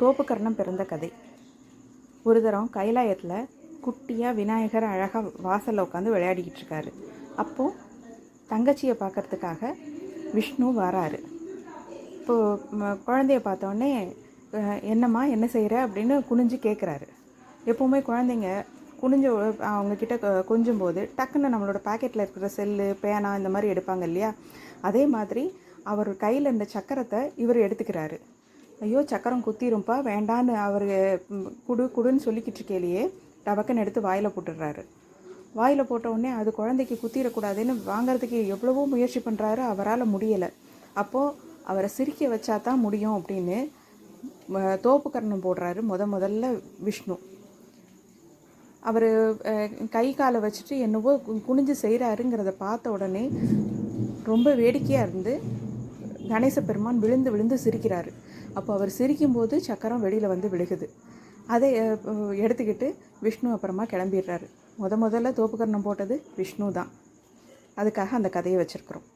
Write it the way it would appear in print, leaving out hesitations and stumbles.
தோப்புக்கரணம் பிறந்த கதை. ஒரு தரம் கைலாயத்தில் குட்டியாக விநாயகர் அழகாக வாசலில் உட்காந்து விளையாடிக்கிட்டு இருக்காரு. அப்போது தங்கச்சியை பார்க்கறதுக்காக விஷ்ணு வராரு. இப்போது குழந்தைய பார்த்தோன்னே என்னம்மா என்ன செய்கிற அப்படின்னு குனிஞ்சு கேட்குறாரு. எப்போவுமே குழந்தைங்க குனிஞ்ச அவங்கக்கிட்ட கொஞ்சும்போது டக்குன்னு நம்மளோட பாக்கெட்டில் இருக்கிற செல்லு பேனா இந்த மாதிரி எடுப்பாங்க இல்லையா, அதே மாதிரி அவர் கையில் இருந்த சக்கரத்தை இவர் எடுத்துக்கிறாரு. ஐயோ சக்கரம் குத்திரும்பா வேண்டான்னு அவர் குடுன்னு சொல்லிக்கிட்டு இருக்கையிலேயே டபக்குன்னு எடுத்து வாயில் போட்டுடுறாரு. வாயில் போட்ட உடனே அது குழந்தைக்கு குத்திடக்கூடாதுன்னு வாங்கிறதுக்கு எவ்வளவோ முயற்சி பண்ணுறாரு, அவரால் முடியலை. அப்போது அவரை சிரிக்க வச்சா தான் முடியும் அப்படின்னு தோப்புக்கரணம் போடுறாரு முதல்ல விஷ்ணு. அவர் கை காலை வச்சுட்டு என்னவோ குனிஞ்சு செய்கிறாருங்கிறத பார்த்த உடனே ரொம்ப வேடிக்கையாக இருந்து கணேச பெருமான் விழுந்து விழுந்து சிரிக்கிறாரு. அப்போ அவர் சிரிக்கும்போது சக்கரம் வெளியில் வந்து விழுகுது. அதை எடுத்துக்கிட்டு விஷ்ணு அப்புறமா கிளம்பிடுறாரு. முதல்ல தோப்புக்கரணம் போட்டது விஷ்ணு தான். அதுக்காக அந்த கதையை வச்சுருக்குறோம்.